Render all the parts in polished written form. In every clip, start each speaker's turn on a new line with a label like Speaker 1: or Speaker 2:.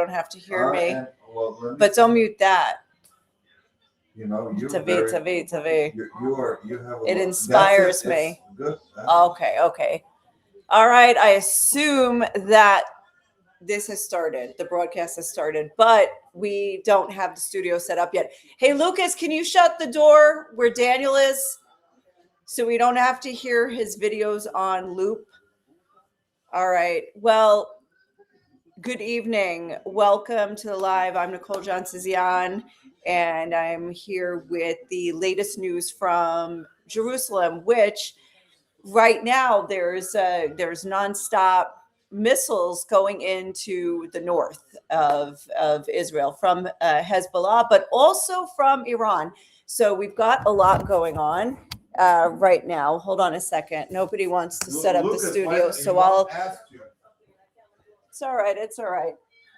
Speaker 1: don't have to hear me.
Speaker 2: Well,
Speaker 1: but don't mute that.
Speaker 2: You know, you have
Speaker 1: it inspires me.
Speaker 2: Good.
Speaker 1: Okay. All right. I assume that this has started. The broadcast has started, but we don't have the studio set up yet. Hey, Lucas, can you shut the door where Daniel is so we don't have to hear his videos on loop? All right. Well, good evening. Welcome to the live. I'm Nicole Johnson-Zian, and I'm here with the latest news from Jerusalem, which right now there's nonstop missiles going into the north of Israel from Hezbollah, but also from Iran. So we've got a lot going on right now. Hold on a second. Nobody wants to set up the studio, so I'll. It's all right.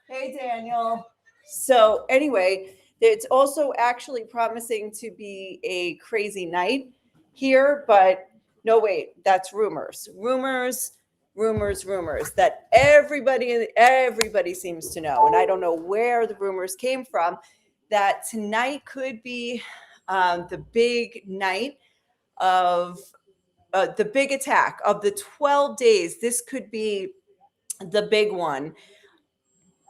Speaker 1: Hey, Daniel. So anyway, it's also actually promising to be a crazy night here, but no, wait, that's rumors that everybody seems to know. And I don't know where the rumors came from, that tonight could be the big night of the big attack of the 12 days. This could be the big one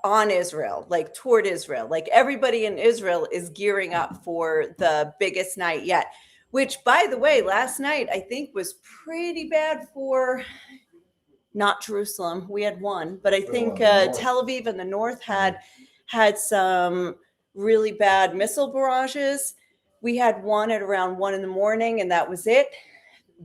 Speaker 1: on Israel, like toward Israel. Like everybody in Israel is gearing up for the biggest night yet, which, by the way, last night I think was pretty bad for not Jerusalem. We had one, but I think Tel Aviv and the north had some really bad missile barrages. We had one at around 1 a.m, and that was it.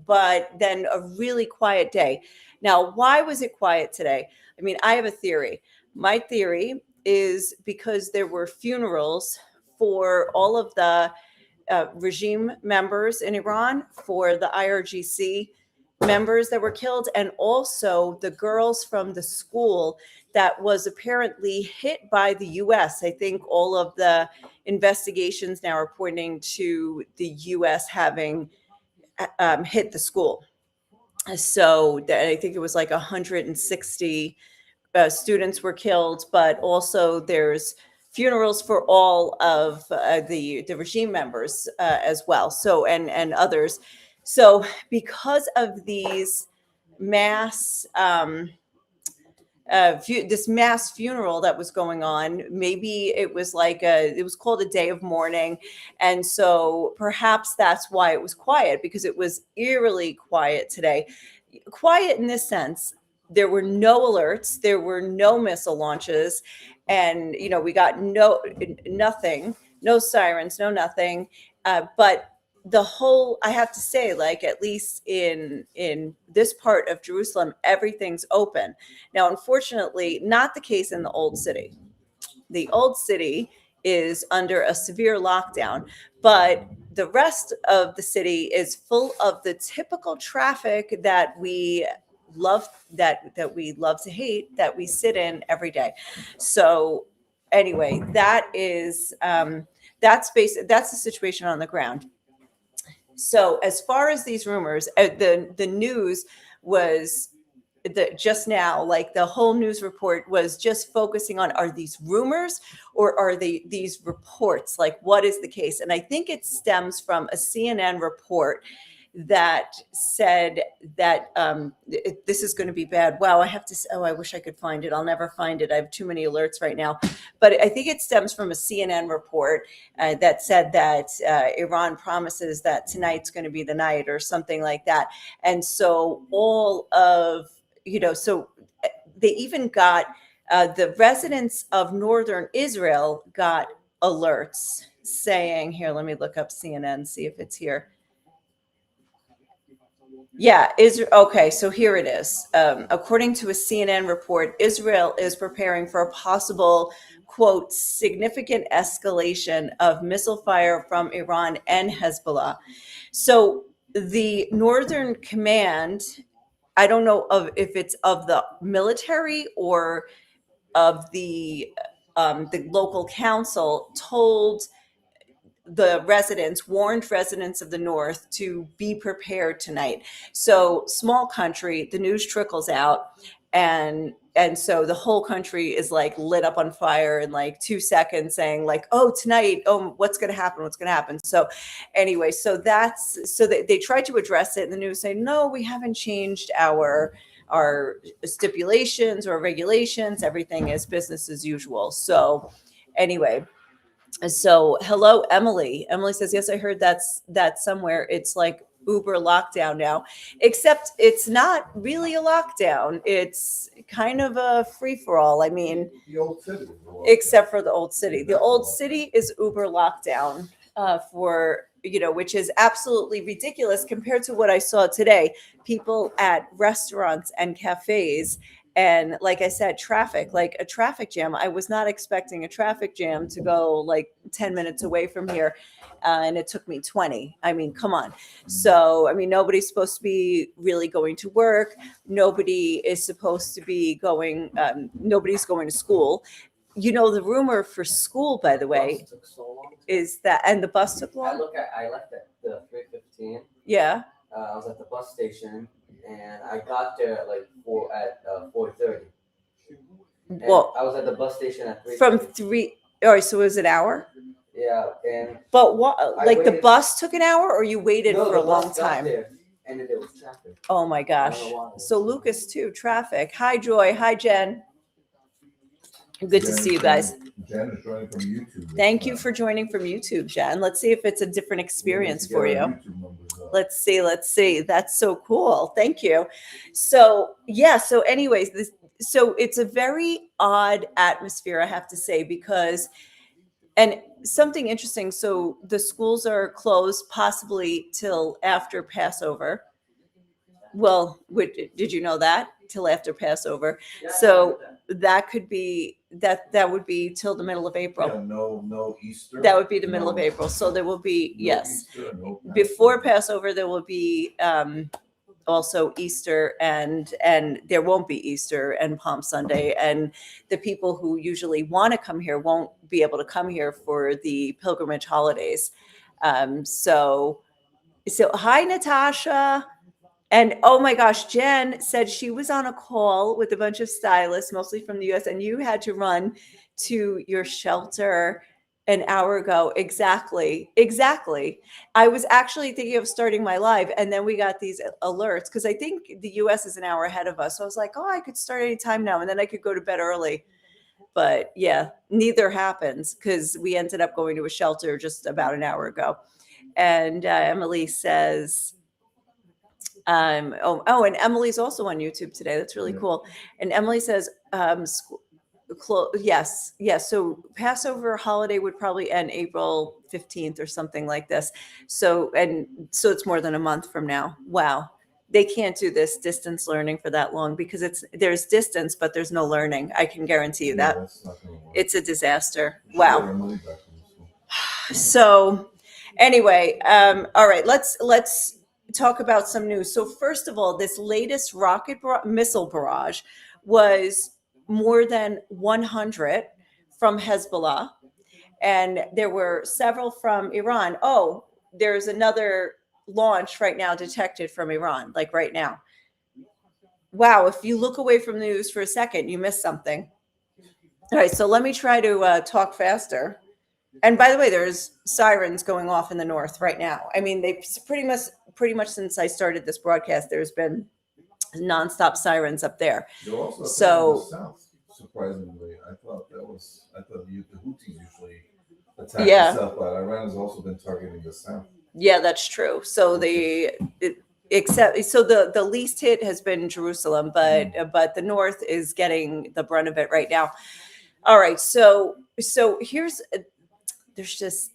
Speaker 1: But then a really quiet day. Now, why was it quiet today? I mean, I have a theory. My theory is because there were funerals for all of the regime members in Iran, for the IRGC members that were killed, and also the girls from the school that was apparently hit by the U.S. I think all of the investigations now are pointing to the U.S. having hit the school. So I think it was like 160 students were killed, but also there's funerals for all of the regime members as well. So and others. So because of these mass this mass funeral that was going on, maybe it was it was called a day of mourning, and so perhaps that's why it was quiet, because it was eerily quiet today. Quiet in this sense, there were no alerts, there were no missile launches, and we got nothing, no sirens, no nothing, but the whole, I have to say, like, at least in this part of Jerusalem, everything's open. Now, unfortunately, not the case in the old city. The old city is under a severe lockdown, but the rest of the city is full of the typical traffic that we love, that we love to hate, that we sit in every day. So anyway, that's the situation on the ground. So as far as these rumors, the news was just now, like the whole news report was just focusing on, are these rumors or are they these reports? Like, what is the case? And I think it stems from a CNN report that said that this is going to be bad. Wow, I wish I could find it. I'll never find it. I have too many alerts right now. But I think it stems from a CNN report that said that Iran promises that tonight's going to be the night or something like that. And so all of, so they even got the residents of northern Israel got alerts saying, here, let me look up CNN, see if it's here. Yeah, okay, so here it is. According to a CNN report, Israel is preparing for a possible, quote, significant escalation of missile fire from Iran and Hezbollah. So the Northern Command, I don't know if it's of the military or of the local council, told warned residents of the north to be prepared tonight. So small country, the news trickles out, And so the whole country is like lit up on fire in like 2 seconds, saying like, oh, tonight, oh, what's going to happen. So anyway, so they tried to address it, and the news saying, no, we haven't changed our stipulations or regulations. Everything is business as usual. So anyway, so hello, Emily. Emily says, yes, I heard that somewhere it's like Uber lockdown now, except it's not really a lockdown. It's kind of a free for all. I mean,
Speaker 2: The old city. is the one.
Speaker 1: except for the old city. The old city is Uber lockdown, for, which is absolutely ridiculous compared to what I saw today. People at restaurants and cafes. And like I said, traffic, like a traffic jam. I was not expecting a traffic jam to go like 10 minutes away from here. And it took me 20. I mean, come on. So, I mean, nobody's supposed to be really going to work. Nobody is supposed to be nobody's going to school. The rumor for school, by the way,
Speaker 3: Bus took so long.
Speaker 1: is that, and the bus took long?
Speaker 3: I left at the 3:15.
Speaker 1: Yeah.
Speaker 3: I was at the bus station, and I got there at 4:30.
Speaker 1: Well,
Speaker 3: I was at the bus station at 3:30.
Speaker 1: from 3, all right, so it was an hour?
Speaker 3: Yeah, and
Speaker 1: But what,
Speaker 3: I
Speaker 1: like the
Speaker 3: waited-
Speaker 1: bus took an hour, or you waited
Speaker 3: no,
Speaker 1: for a
Speaker 3: the bus
Speaker 1: long
Speaker 3: got
Speaker 1: time?
Speaker 3: there, and then there was traffic.
Speaker 1: Oh my gosh.
Speaker 3: I don't know why.
Speaker 1: So Lucas too, traffic. Hi, Joy. Hi, Jen. Good to see you guys.
Speaker 2: Jen is joining from YouTube.
Speaker 1: Thank you for joining from YouTube, Jen. Let's see if it's a different experience for you. Let's see. That's so cool. Thank you. So yeah. So anyways, so it's a very odd atmosphere, I have to say, because, and something interesting. So the schools are closed possibly till after Passover. Well, did you know that? Till after Passover.
Speaker 3: Yeah,
Speaker 1: So that could be that would be till the middle of April.
Speaker 2: Yeah, no Easter.
Speaker 1: That would be the middle of
Speaker 2: No-
Speaker 1: April. So there will be,
Speaker 2: no
Speaker 1: yes.
Speaker 2: Easter, no
Speaker 1: Before
Speaker 2: Passover.
Speaker 1: Passover, there will be also Easter, and there won't be Easter and Palm Sunday. And the people who usually want to come here won't be able to come here for the pilgrimage holidays. So hi, Natasha. And oh my gosh, Jen said she was on a call with a bunch of stylists, mostly from the US, and you had to run to your shelter an hour ago. Exactly. I was actually thinking of starting my live, and then we got these alerts because I think the US is an hour ahead of us. So I was like, oh, I could start any time now, and then I could go to bed early. But yeah, neither happens because we ended up going to a shelter just about an hour ago. And Emily says, and Emily's also on YouTube today. That's really
Speaker 2: Yeah.
Speaker 1: cool. And Emily says, yes. So Passover holiday would probably end April 15th or something like this. So it's more than a month from now. Wow. They can't do this distance learning for that long because there's distance, but there's no learning. I can guarantee you that.
Speaker 2: that's not gonna work.
Speaker 1: It's a disaster.
Speaker 2: Should
Speaker 1: Wow.
Speaker 2: get Emily back from school.
Speaker 1: So anyway, all right, let's talk about some news. So first of all, this latest missile barrage was more than 100 from Hezbollah, and there were several from Iran. Oh, there's another launch right now detected from Iran, like right now. Wow, if you look away from the news for a second, you miss something. All right, so let me try to talk faster. And by the way, there's sirens going off in the north right now. I mean, they pretty much since I started this broadcast, there's been nonstop sirens up there.
Speaker 2: They're also
Speaker 1: So-
Speaker 2: attacking the south. Surprisingly, I thought the Houthis usually attack
Speaker 1: Yeah.
Speaker 2: the south, but Iran has also been targeting the south.
Speaker 1: Yeah, that's true. So the least hit has been Jerusalem, but the north is getting the brunt of it right now. All right, so here's.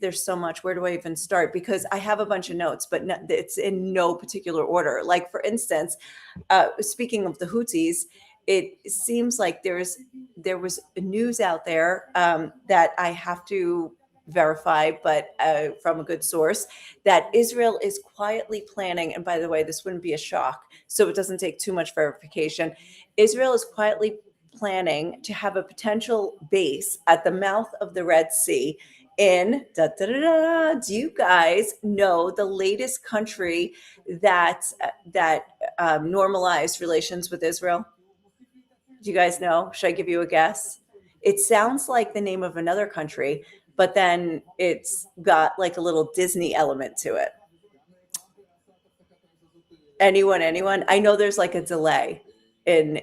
Speaker 1: There's so much. Where do I even start? Because I have a bunch of notes, but it's in no particular order. Like for instance, speaking of the Houthis, it seems like there was news out there that I have to verify, but from a good source, that Israel is quietly planning. And by the way, this wouldn't be a shock, so it doesn't take too much verification. Israel is quietly planning to have a potential base at the mouth of the Red Sea. Do you guys know the latest country that normalized relations with Israel? Do you guys know? Should I give you a guess? It sounds like the name of another country, but then it's got like a little Disney element to it. Anyone? I know there's like a delay in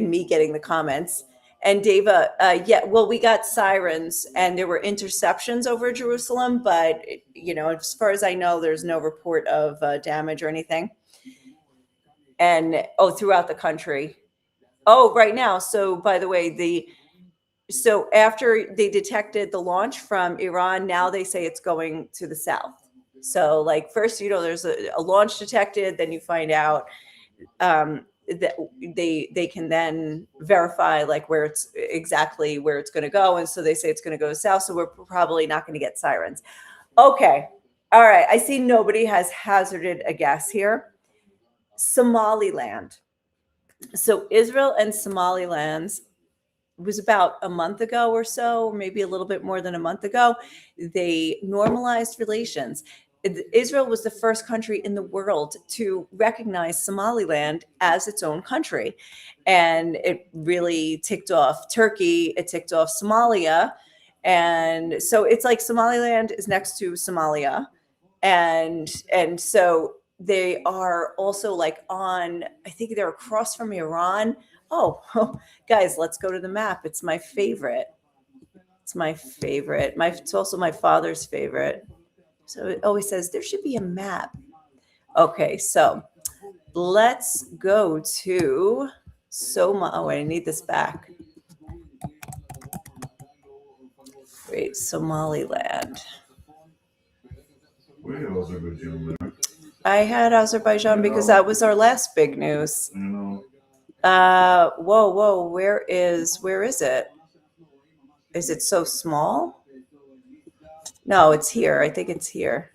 Speaker 1: me getting the comments. And Deva, yeah, well, we got sirens and there were interceptions over Jerusalem, but as far as I know, there's no report of damage or anything. And throughout the country. Oh, right now. So, by the way, so after they detected the launch from Iran, now they say it's going to the south. So, like first, there's a launch detected, then you find out that they can then verify like where it's going to go, and so they say it's going to go south. So we're probably not going to get sirens. Okay, all right. I see nobody has hazarded a guess here. Somaliland. So Israel and Somaliland's was about a month ago or so, maybe a little bit more than a month ago, they normalized relations. Israel was the first country in the world to recognize Somaliland as its own country. And it really ticked off Turkey, it ticked off Somalia. And so it's like Somaliland is next to Somalia. And so they are also like I think they're across from Iran. Oh, guys, let's go to the map. It's my favorite. It's also my father's favorite. So it always says there should be a map. Okay, so let's go to I need this back. Great, Somaliland.
Speaker 2: We have Azerbaijan there.
Speaker 1: I had Azerbaijan because that was our last big news. Whoa, where is it? Is it so small? No, it's here. I think it's here.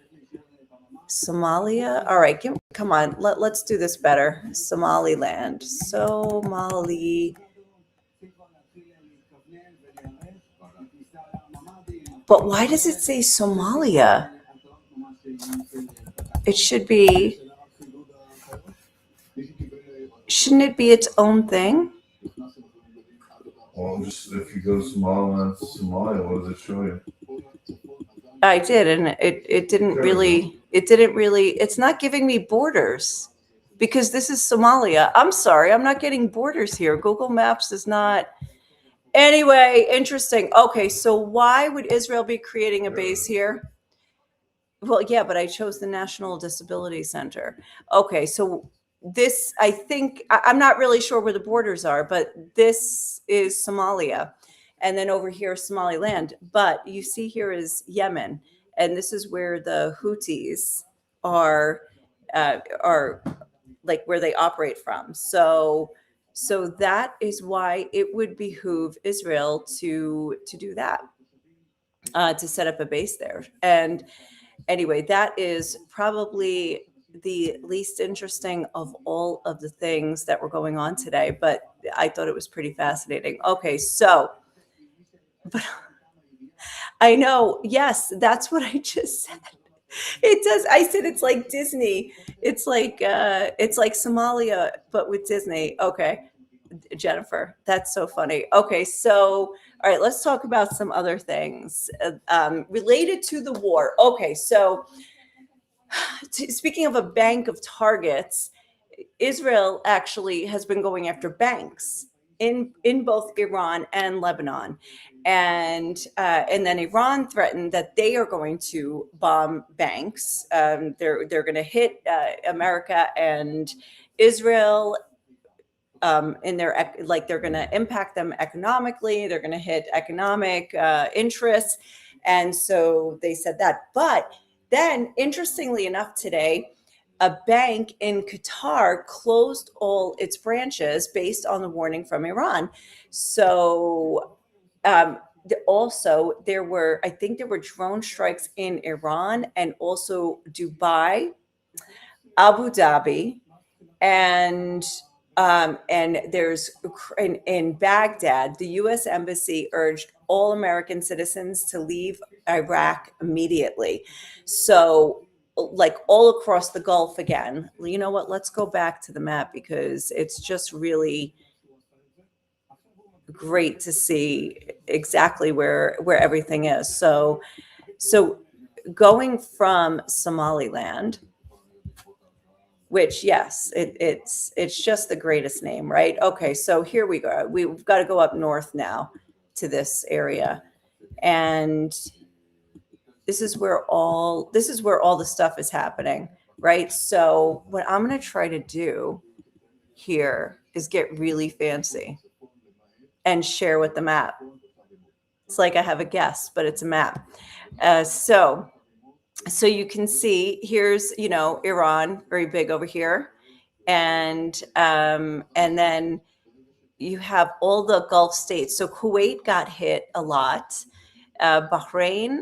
Speaker 1: Somalia. All right, come on. Let's do this better. Somaliland. Somali. But why does it say Somalia? It should be. Shouldn't it be its own thing?
Speaker 2: Well, just if you go to Somaliland, Somalia, what does it show you?
Speaker 1: I did, and it didn't really. It's not giving me borders because this is Somalia. I'm sorry, I'm not getting borders here. Google Maps is not. Anyway, interesting. Okay, so why would Israel be creating a base here? Well, yeah, but I chose the National Disability Center. Okay, so this, I think, I'm not really sure where the borders are, but this is Somalia. And then over here, Somaliland. But you see here is Yemen. And this is where the Houthis are like where they operate from. So that is why it would behoove Israel to do that, to set up a base there. And anyway, that is probably the least interesting of all of the things that were going on today, but I thought it was pretty fascinating. Okay, so, but I know, yes, that's what I just said. It does. I said it's like Disney. It's like Somalia, but with Disney. Okay, Jennifer, that's so funny. Okay, so all right, let's talk about some other things related to the war. Okay, so speaking of a bank of targets, Israel actually has been going after banks in both Iran and Lebanon, and then Iran threatened that they are going to bomb banks. They're going to hit America and Israel in their they're going to impact them economically. They're going to hit economic interests, and so they said that. But then, interestingly enough, today, a bank in Qatar closed all its branches based on the warning from Iran. So also I think there were drone strikes in Iran and also Dubai, Abu Dhabi, and there's in Baghdad, the U.S. Embassy urged all American citizens to leave Iraq immediately. So, like all across the Gulf again. You know what? Let's go back to the map because it's just really great to see exactly where everything is. So going from Somaliland, which yes, it's just the greatest name, right? Okay, so here we go. We've got to go up north now to this area, and this is where all the stuff is happening, right? So what I'm going to try to do here is get really fancy and share with the map. It's like I have a guest, but it's a map. So you can see here's Iran, very big over here, and then you have all the Gulf states. So Kuwait got hit a lot. Bahrain,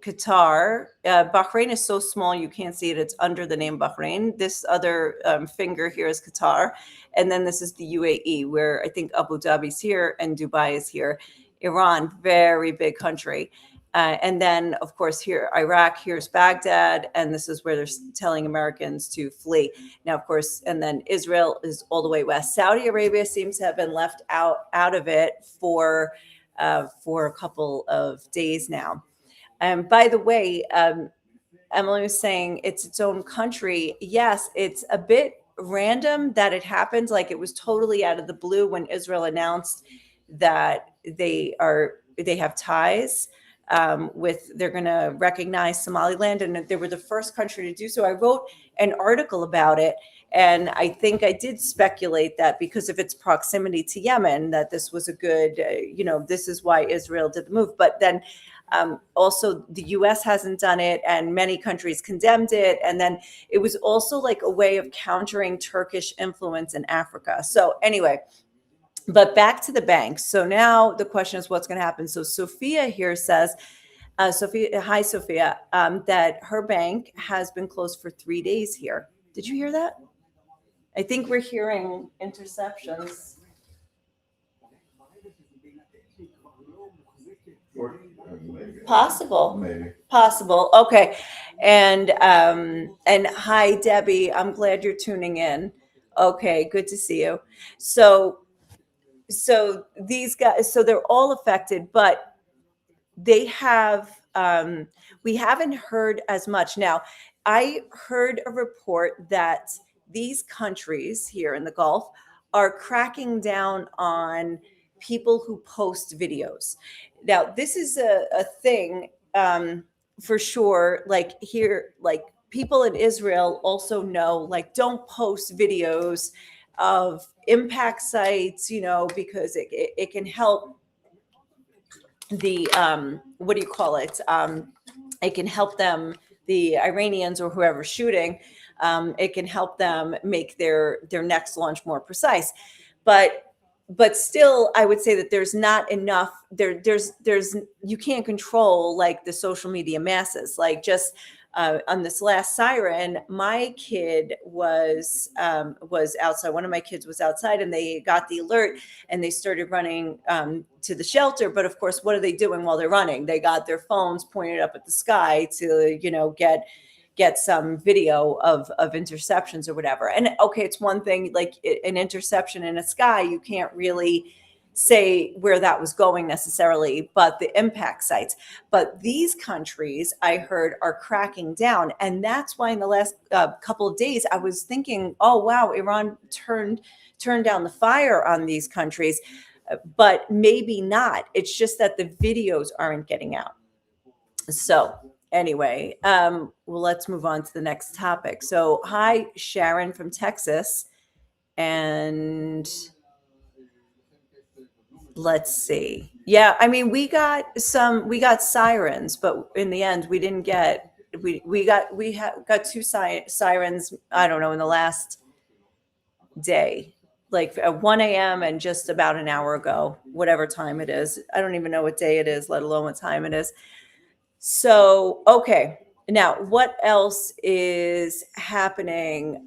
Speaker 1: Qatar. Bahrain is so small you can't see it. It's under the name Bahrain. This other finger here is Qatar. And then this is the UAE, where I think Abu Dhabi's here and Dubai is here. Iran, very big country. And then, of course, here, Iraq, here's Baghdad. And this is where they're telling Americans to flee. Now, of course, and then Israel is all the way west. Saudi Arabia seems to have been left out of it for a couple of days now. By the way, Emily was saying it's its own country. Yes, it's a bit random that it happened. Like it was totally out of the blue when Israel announced that they have ties they're going to recognize Somaliland, and they were the first country to do so. I wrote an article about it, and I think I did speculate that because of its proximity to Yemen, that this was a good, this is why Israel did the move. But then also the U.S. hasn't done it, and many countries condemned it. And then it was also like a way of countering Turkish influence in Africa. So anyway, but back to the banks. So now the question is what's going to happen. So Sophia here says, Sophia, hi, Sophia, that her bank has been closed for 3 days here. Did you hear that? I think we're hearing interceptions.
Speaker 2: Maybe.
Speaker 1: Possible.
Speaker 2: Maybe.
Speaker 1: Possible. Okay. And hi, Debbie. I'm glad you're tuning in. Okay, good to see you. So these guys, so they're all affected, but they have we haven't heard as much. Now, I heard a report that these countries here in the Gulf are cracking down on people who post videos. Now, this is a thing for sure. Like here, like people in Israel also know, like, don't post videos of impact sites, because it can help the what do you call it? It can help them, the Iranians or whoever's shooting. It can help them make their next launch more precise, but still, I would say that there's not enough. There's you can't control like the social media masses. Like just on this last siren, my kid was outside. One of my kids was outside, and they got the alert, and they started running to the shelter. But of course, what are they doing while they're running? They got their phones pointed up at the sky to get some video of interceptions or whatever. And okay, it's one thing, like an interception in a sky, you can't really say where that was going necessarily, but the impact sites. But these countries, I heard, are cracking down. And that's why in the last couple of days, I was thinking, oh, wow, Iran turned down the fire on these countries, but maybe not. It's just that the videos aren't getting out. So anyway, well, let's move on to the next topic. So hi, Sharon from Texas. And let's see. Yeah, I mean, we got sirens, but in the end, we didn't get. We got two sirens. I don't know, in the last day, like at 1 a.m. and just about an hour ago, whatever time it is. I don't even know what day it is, let alone what time it is. So okay, now what else is happening?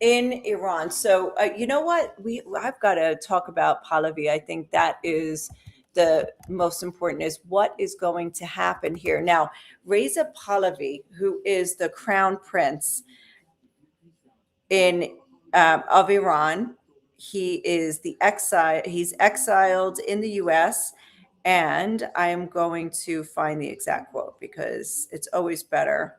Speaker 1: In Iran. So you know what? I've got to talk about Pahlavi. I think that is the most important, is what is going to happen here. Now, Reza Pahlavi, who is the crown prince of Iran, he's exiled in the US, and I am going to find the exact quote because it's always better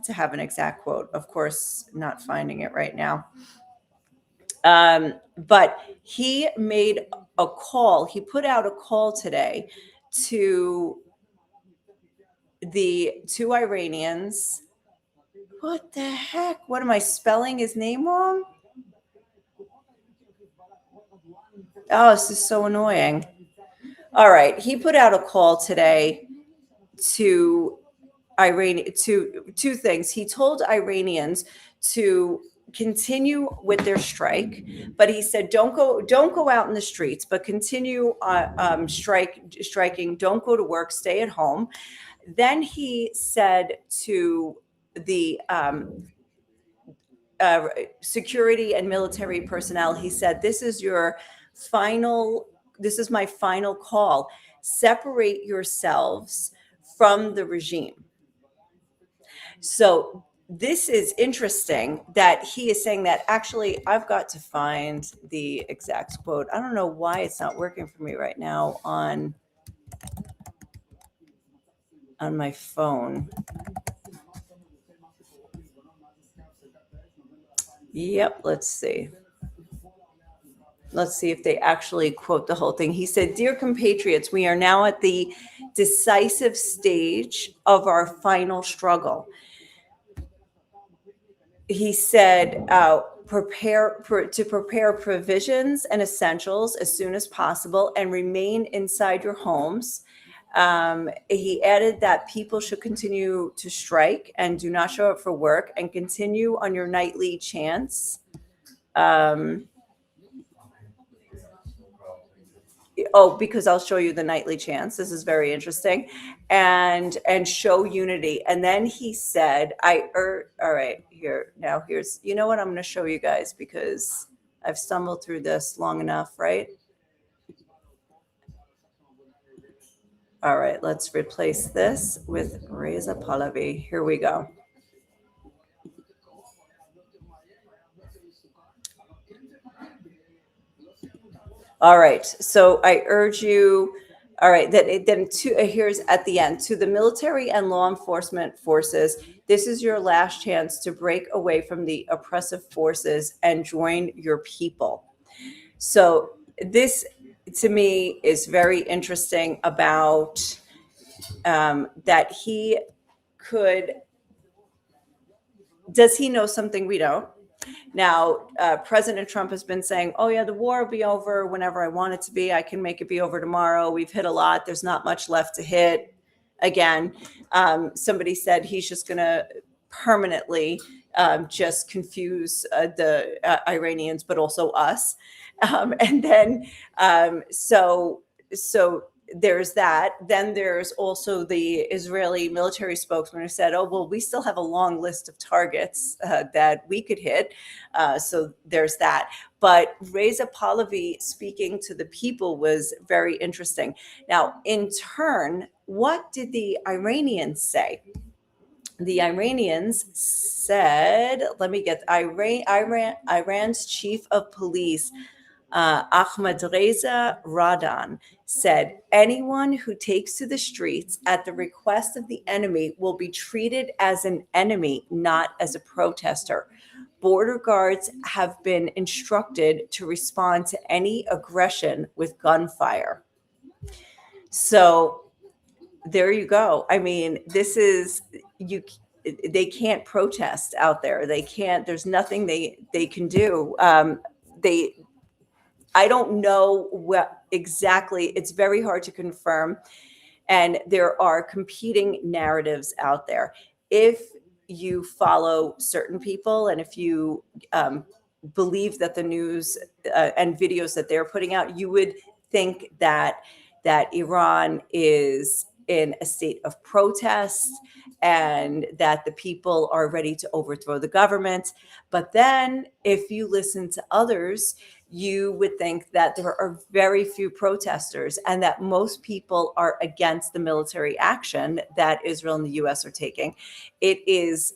Speaker 1: to have an exact quote. Of course, not finding it right now. But he made a call. He put out a call today to the two Iranians. What the heck? What am I spelling his name wrong? Oh, this is so annoying. All right. He put out a call today to Iran to two things. He told Iranians to continue with their strike, but he said don't go out in the streets, but continue striking. Don't go to work. Stay at home. Then he said to the security and military personnel, he said, "This is your final. This is my final call. Separate yourselves from the regime." So this is interesting that he is saying that. Actually, I've got to find the exact quote. I don't know why it's not working for me right now on my phone. Yep, let's see. Let's see if they actually quote the whole thing. He said, "Dear compatriots, we are now at the decisive stage of our final struggle." He said, prepare provisions and essentials as soon as possible and remain inside your homes. He added that people should continue to strike and do not show up for work and continue on your nightly chants. Because I'll show you the nightly chants. This is very interesting, and show unity. And then he said, all right, here's, you know what? I'm going to show you guys because I've stumbled through this long enough, right? All right, let's replace this with Reza Pahlavi. Here we go. All right. So I urge you. All right. Then here's at the end, to the military and law enforcement forces. This is your last chance to break away from the oppressive forces and join your people. So this, to me, is very interesting about that he could. Does he know something we don't? Now, President Trump has been saying, "Oh yeah, the war will be over whenever I want it to be. I can make it be over tomorrow. We've hit a lot. There's not much left to hit." Again, somebody said he's just going to permanently just confuse the Iranians, but also us. And then, so there's that. Then there's also the Israeli military spokesman who said, "Oh, well, we still have a long list of targets that we could hit." So there's that. But Reza Pahlavi speaking to the people was very interesting. Now, in turn, what did the Iranians say? The Iranians said, let me get Iran's chief of police, Ahmad Reza Radan, said, "Anyone who takes to the streets at the request of the enemy will be treated as an enemy, not as a protester. Border guards have been instructed to respond to any aggression with gunfire." So there you go. I mean, this is they can't protest out there. They can't. There's nothing they can do. I don't know what exactly. It's very hard to confirm, and there are competing narratives out there. If you follow certain people, and if you believe that the news and videos that they're putting out, you would think that Iran is in a state of protest and that the people are ready to overthrow the government. But then if you listen to others, you would think that there are very few protesters and that most people are against the military action that Israel and the US are taking. It is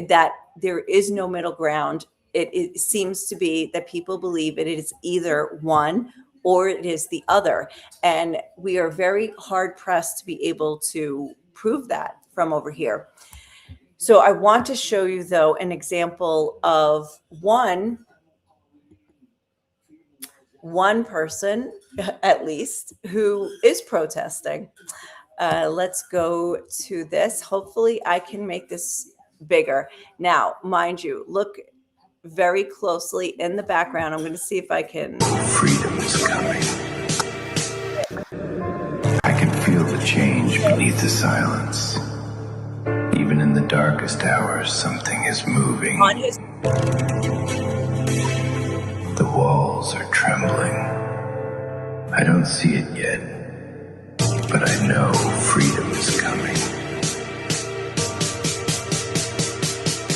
Speaker 1: that there is no middle ground. it seems to be that people believe it is either one or it is the other. And we are very hard pressed to be able to prove that from over here. So I want to show you, though, an example of one person, at least, who is protesting. Let's go to this. Hopefully, I can make this bigger. Now, mind you, look very closely in the background. I'm going to see if I can.
Speaker 4: Freedom is coming. I can feel the change beneath the silence. Even in the darkest hours, something is moving.
Speaker 1: On his
Speaker 4: The walls are trembling. I don't see it yet, but I know freedom is coming.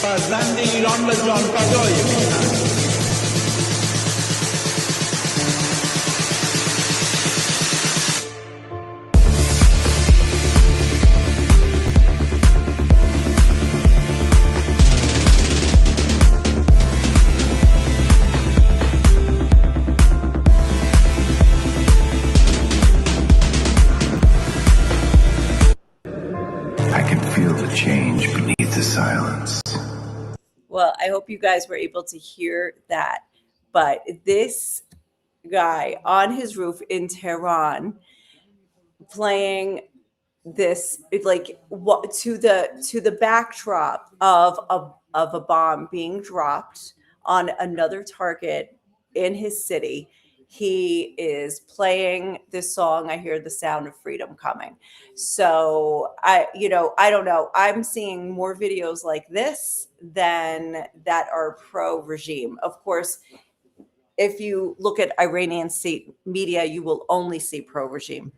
Speaker 5: فرزند ایران به جانفدای می‌کنند.
Speaker 4: I can feel the change beneath the silence.
Speaker 1: Well, I hope you guys were able to hear that. But this guy on his roof in Tehran playing this, like, what to the backdrop of a bomb being dropped on another target in his city. He is playing this song, I hear the sound of freedom coming. So I don't know. I'm seeing more videos like this than that are pro regime. Of course, if you look at Iranian state media, you will only see pro regime.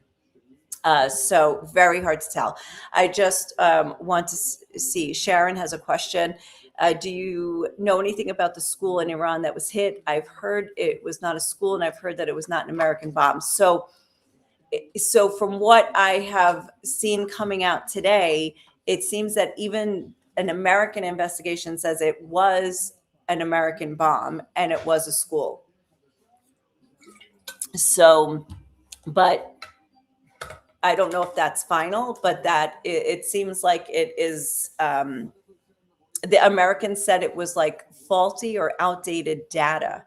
Speaker 1: So very hard to tell. I just want to see. Sharon has a question. Do you know anything about the school in Iran that was hit? I've heard it was not a school, and I've heard that it was not an American bomb. So from what I have seen coming out today, it seems that even an American investigation says it was an American bomb and it was a school. So, but I don't know if that's final, but that it seems like it is. The Americans said it was like faulty or outdated data.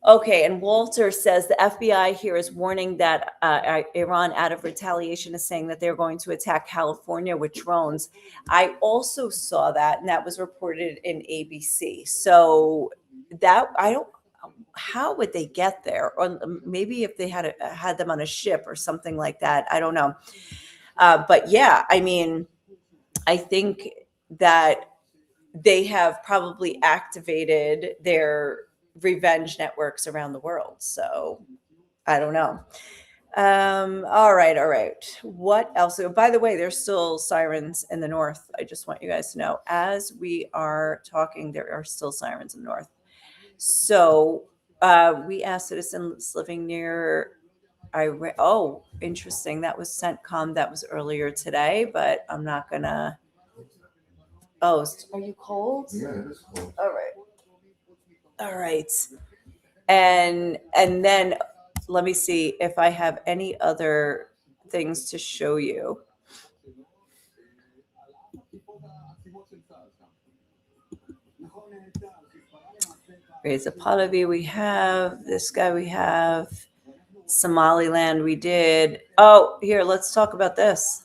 Speaker 1: Okay, and Walter says the FBI here is warning that Iran, out of retaliation, is saying that they're going to attack California with drones. I also saw that, and that was reported in ABC. So that I don't. How would they get there? Or maybe if they had them on a ship or something like that. I don't know. But yeah, I mean, I think that they have probably activated their revenge networks around the world. So I don't know. All right. What else? Oh, by the way, there's still sirens in the north. I just want you guys to know, as we are talking, there are still sirens in the north. So we asked citizens living near Iran. Oh, interesting. That was CENTCOM. That was earlier today, but I'm not gonna. Oh, are you cold?
Speaker 2: Yeah, it is cool.
Speaker 1: All right. And then let me see if I have any other things to show you. Reza Pahlavi, we have this guy, we have Somaliland, we did. Oh, here, let's talk about this.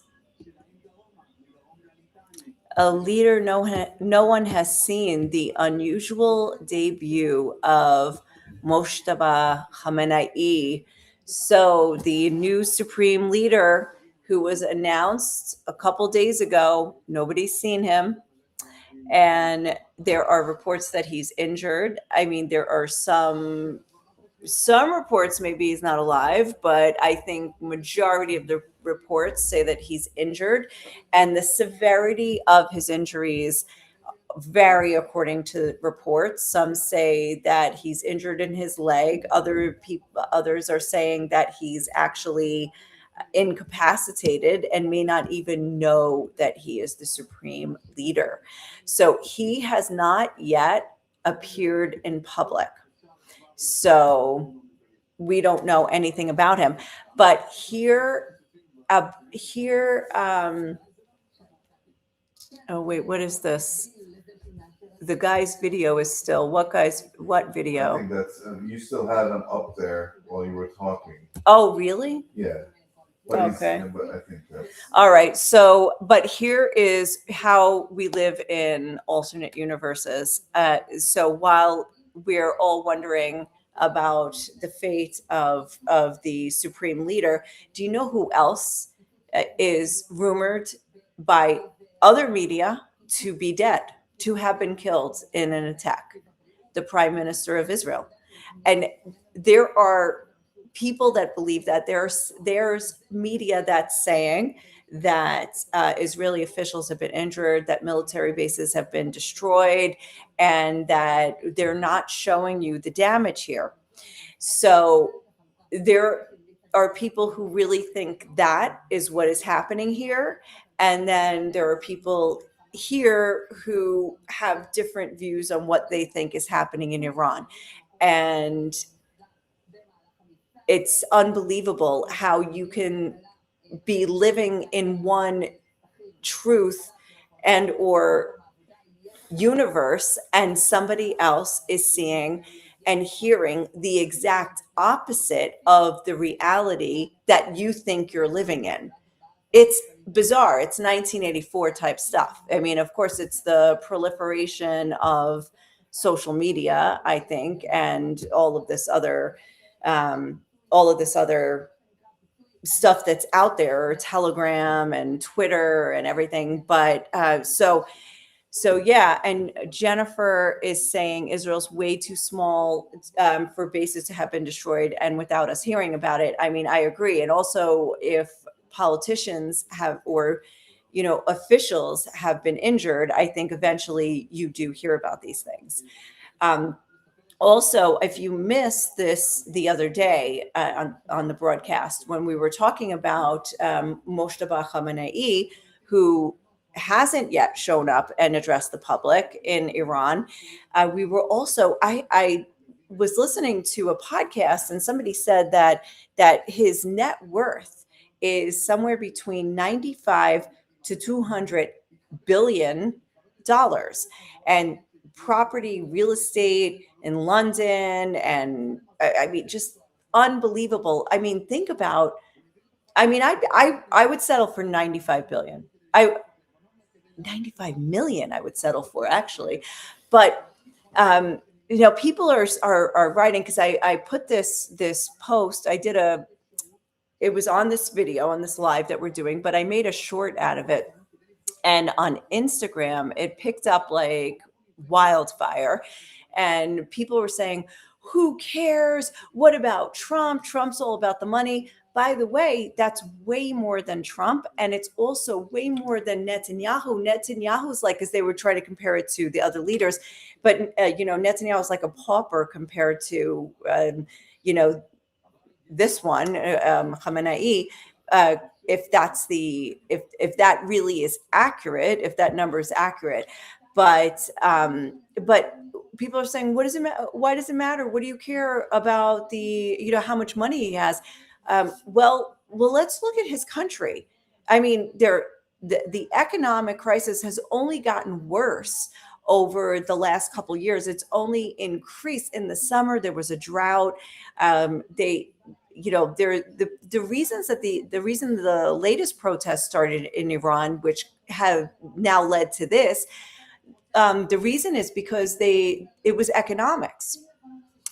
Speaker 1: A leader no one has seen, the unusual debut of Moshtaba Khamenei. So the new supreme leader who was announced a couple days ago, nobody's seen him. And there are reports that he's injured. I mean, there are some reports maybe he's not alive, but I think majority of the reports say that he's injured, and the severity of his injuries vary according to reports. Some say that he's injured in his leg. Others are saying that he's actually incapacitated and may not even know that he is the supreme leader. So he has not yet appeared in public. So we don't know anything about him. But oh wait, what is this? The guy's video is still, what
Speaker 2: I
Speaker 1: video?
Speaker 2: think that's you still had him up there while you were talking.
Speaker 1: Oh, really?
Speaker 2: Yeah. But
Speaker 1: Okay.
Speaker 2: but I think that's
Speaker 1: All right. So, but here is how we live in alternate universes. So while we're all wondering about the fate of the supreme leader, do you know who else is rumored by other media to be dead, to have been killed in an attack? The Prime Minister of Israel. And there are people that believe that. There's media that's saying that Israeli officials have been injured, that military bases have been destroyed, and that they're not showing you the damage here. So there are people who really think that is what is happening here. And then there are people here who have different views on what they think is happening in Iran. And it's unbelievable how you can be living in one truth and or universe, and somebody else is seeing and hearing the exact opposite of the reality that you think you're living in. It's bizarre. It's 1984 type stuff. I mean, of course, it's the proliferation of social media, I think, and all of this other stuff that's out there, Telegram and Twitter and everything. But so yeah, and Jennifer is saying Israel's way too small for bases to have been destroyed, and without us hearing about it. I mean, I agree. And also, if politicians have, or officials have been injured, I think eventually you do hear about these things. Also, if you missed this the other day on the broadcast, when we were talking about Moshtaba Khamenei, who hasn't yet shown up and addressed the public in Iran, we were also, I was listening to a podcast, and somebody said that his net worth is somewhere between 95 to 200 billion dollars, and property, real estate in London, and I mean, just unbelievable. I mean, think about. I mean, I would settle for 95 billion. 95 million I would settle for, actually. But people are writing, because I put this post. It was on this video, on this live that we're doing, but I made a short out of it. And on Instagram, it picked up like wildfire. And people were saying, who cares? What about Trump? Trump's all about the money. By the way, that's way more than Trump. And it's also way more than Netanyahu. Netanyahu's like, as they were trying to compare it to the other leaders. But, Netanyahu's like a pauper compared to, this one, Khamenei. If that really is accurate, if that number is accurate. But people are saying, what does it matter? Why does it matter? What do you care about how much money he has? Well, let's look at his country. I mean, the economic crisis has only gotten worse over the last couple of years. It's only increased. In the summer, there was a drought. The reason the latest protests started in Iran, which have now led to this, the reason is because it was economics.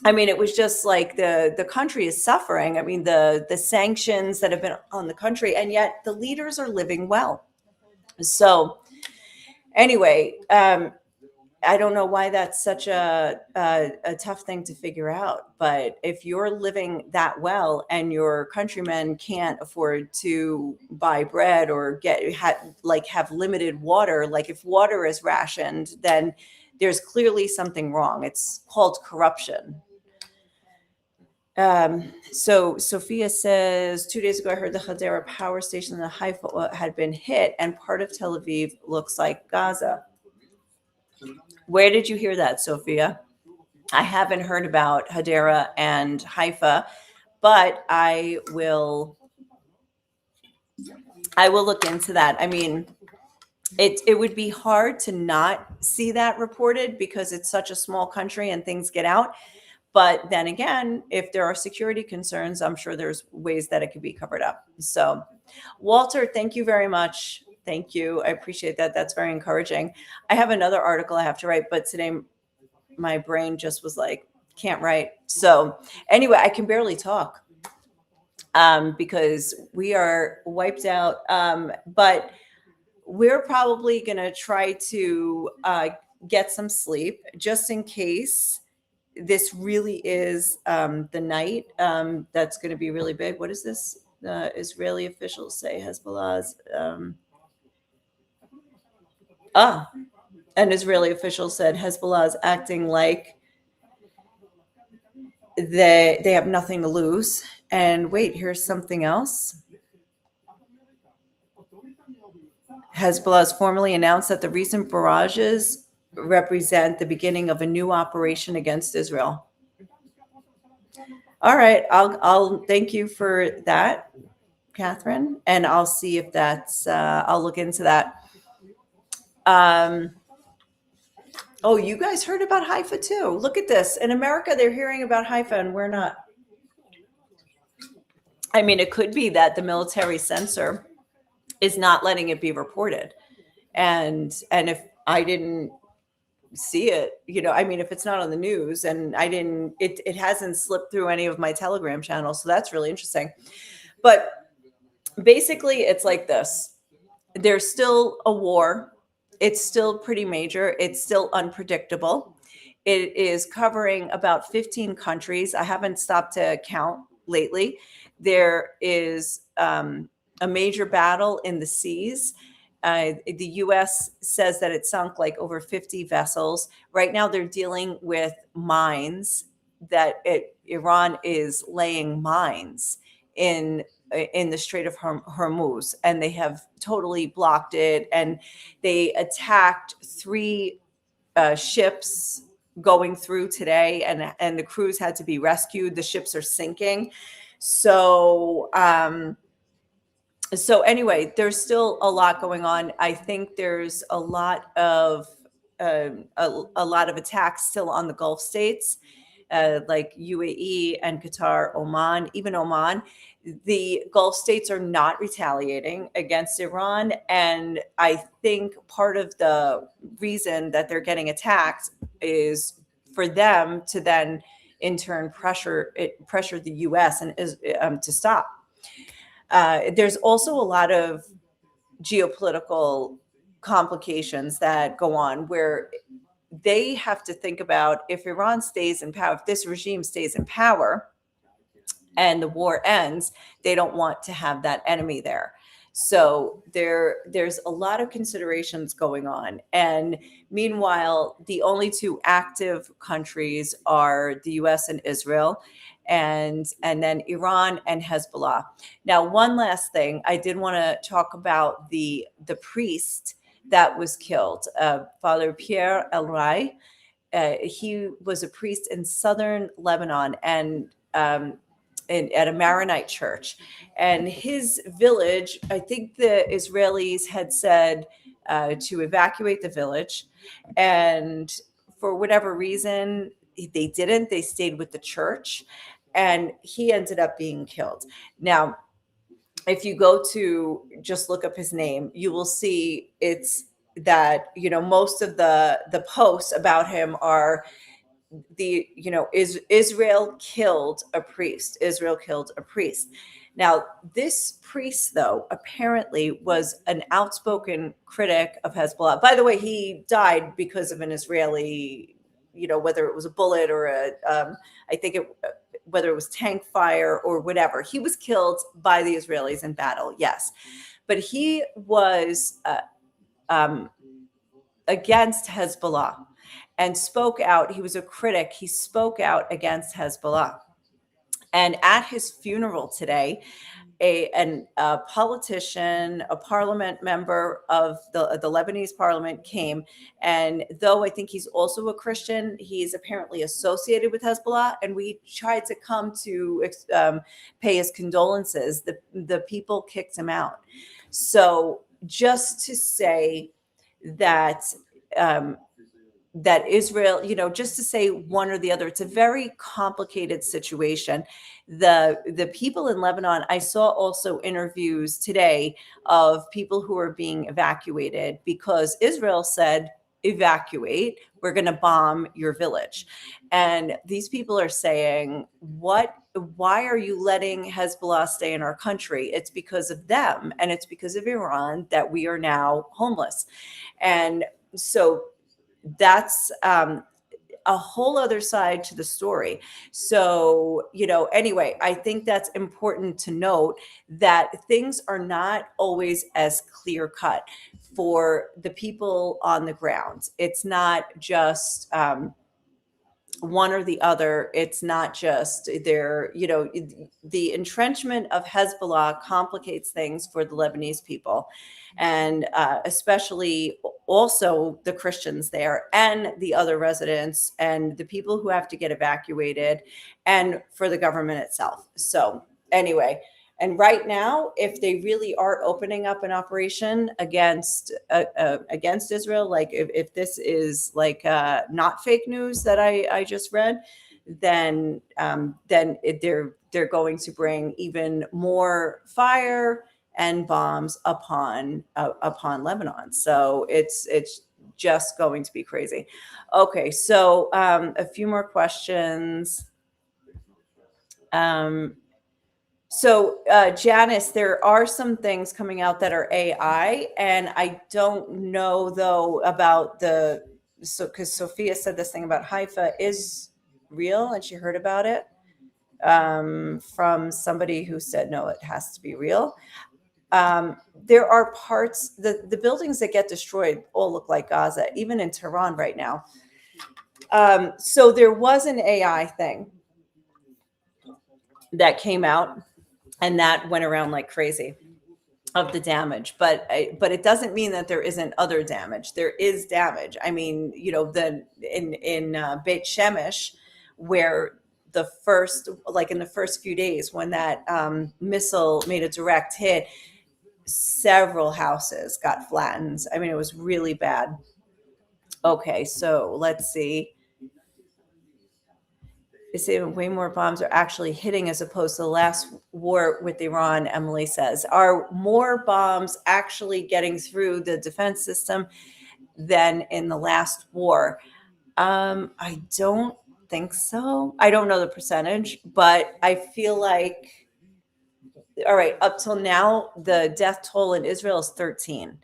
Speaker 1: I mean, it was just like the country is suffering. I mean, the sanctions that have been on the country, and yet the leaders are living well. So anyway, I don't know why that's such a tough thing to figure out. But if you're living that well and your countrymen can't afford to buy bread or have limited water, like if water is rationed, then there's clearly something wrong. It's called corruption. So Sophia says, 2 days ago, I heard the Hadera power station in the Haifa had been hit, and part of Tel Aviv looks like Gaza. Where did you hear that, Sophia? I haven't heard about Hadera and Haifa, but I will look into that. I mean, it would be hard to not see that reported because it's such a small country and things get out. But then again, if there are security concerns, I'm sure there's ways that it could be covered up. So, Walter, thank you very much. Thank you. I appreciate that. That's very encouraging. I have another article I have to write, but today my brain just was like, can't write. So anyway, I can barely talk because we are wiped out. But we're probably going to try to get some sleep just in case this really is the night that's going to be really big. What is this? Israeli officials say Hezbollah's. An Israeli official said Hezbollah is acting like they have nothing to lose. And wait, here's something else. Hezbollah has formally announced that the recent barrages represent the beginning of a new operation against Israel. All right, I'll thank you for that, Catherine, and I'll see if that's I'll look into that. Oh, you guys heard about Haifa too. Look at this. In America, they're hearing about Haifa and we're not. I mean, it could be that the military censor is not letting it be reported. And if I didn't see it, I mean, if it's not on the news and it hasn't slipped through any of my Telegram channels. So that's really interesting. But basically it's like this. There's still a war. It's still pretty major. It's still unpredictable. It is covering about 15 countries. I haven't stopped to count lately. There is a major battle in the seas. The U.S. says that it sunk like over 50 vessels. Right now, they're dealing with mines Iran is laying mines in the Strait of Hormuz, and they have totally blocked it. And they attacked 3 ships going through today, and the crews had to be rescued. The ships are sinking. So anyway, there's still a lot going on. I think there's a lot of attacks still on the Gulf states, like UAE and Qatar, Oman, even Oman. The Gulf states are not retaliating against Iran. And I think part of the reason that they're getting attacked is for them to then in turn pressure the US and to stop. There's also a lot of geopolitical complications that go on where they have to think about, if Iran stays in power, if this regime stays in power and the war ends, they don't want to have that enemy there. So there's a lot of considerations going on. And meanwhile, the only 2 active countries are the US and Israel, and then Iran and Hezbollah. Now, one last thing, I did want to talk about the priest that was killed, Father Pierre El Rai. He was a priest in southern Lebanon and at a Maronite church. And his village, I think the Israelis had said to evacuate the village. And for whatever reason, they didn't. They stayed with the church. And he ended up being killed. Now, if you go to just look up his name, you will see it's that, most of the posts about him are Israel killed a priest. Israel killed a priest. Now, this priest, though, apparently was an outspoken critic of Hezbollah. By the way, he died because of an Israeli, whether it was a bullet or whether it was tank fire or whatever. He was killed by the Israelis in battle, yes. But he was against Hezbollah and spoke out. He was a critic. He spoke out against Hezbollah. And at his funeral today, a politician, a parliament member of the Lebanese parliament came, and though I think he's also a Christian, he's apparently associated with Hezbollah, and we tried to come to pay his condolences. The people kicked him out. So just to say that that Israel, just to say one or the other, it's a very complicated situation. The people in Lebanon, I saw also interviews today of people who are being evacuated because Israel said, evacuate, we're going to bomb your village. And these people are saying, why are you letting Hezbollah stay in our country? It's because of them, and it's because of Iran that we are now homeless. And so that's a whole other side to the story. So, anyway, I think that's important to note that things are not always as clear cut for the people on the ground. It's not just one or the other. It's not just the entrenchment of Hezbollah complicates things for the Lebanese people, and especially also the Christians there and the other residents and the people who have to get evacuated, and for the government itself. So anyway, and right now, if they really are opening up an operation against Israel, like if this is like not fake news that I just read, then they're going to bring even more fire and bombs upon Lebanon. So it's just going to be crazy. Okay, so a few more questions. So, Janice, there are some things coming out that are AI, and I don't know though about because Sophia said this thing about Haifa is real, and she heard about it from somebody who said no, it has to be real. There are parts, the buildings that get destroyed all look like Gaza, even in Tehran right now. So there was an AI thing that came out, and that went around like crazy of the damage, but it doesn't mean that there isn't other damage. There is damage. I mean, in Beit Shemesh, where in the first few days when that missile made a direct hit, several houses got flattened. I mean, it was really bad. Okay, so let's see. They say way more bombs are actually hitting as opposed to the last war with Iran, Emily says. Are more bombs actually getting through the defense system than in the last war? I don't think so. I don't know the percentage, but I feel like, all right, up till now, the death toll in Israel is 13.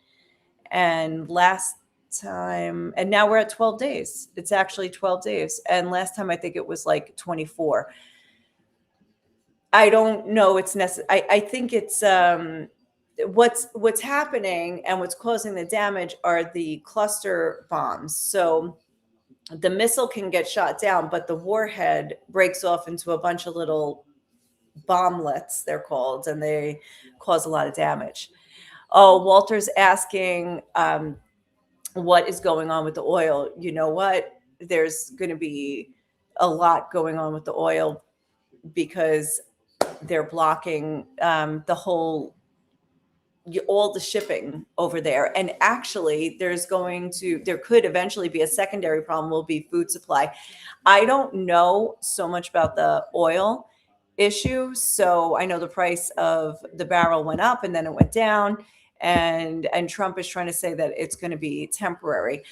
Speaker 1: And last time, and now we're at 12 days. It's actually 12 days. And last time I think it was like 24. I don't know. It's necessary. I think it's what's happening and what's causing the damage are the cluster bombs. So the missile can get shot down, but the warhead breaks off into a bunch of little bomblets, they're called, and they cause a lot of damage. Oh, Walter's asking, what is going on with the oil? You know what? There's going to be a lot going on with the oil because they're blocking all the shipping over there. And actually, there could eventually be a secondary problem, will be food supply. I don't know so much about the oil issue. So I know the price of the barrel went up and then it went down. And Trump is trying to say that it's going to be temporary.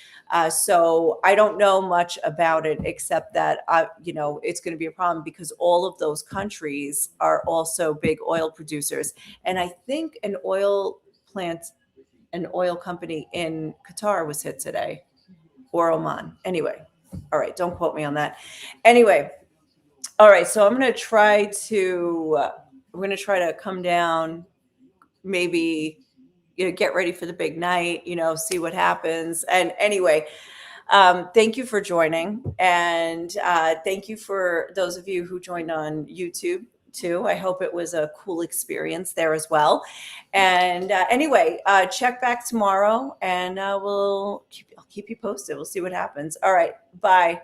Speaker 1: So I don't know much about it except that it's going to be a problem because all of those countries are also big oil producers. And I think an oil company in Qatar was hit today, or Oman. Anyway, all right, don't quote me on that. Anyway, all right, so I'm going to try to come down, maybe get ready for the big night, see what happens. And anyway, thank you for joining. And thank you for those of you who joined on YouTube. too. I hope it was a cool experience there as well. And anyway, check back tomorrow, and I'll keep you posted. We'll see what happens. All right, bye.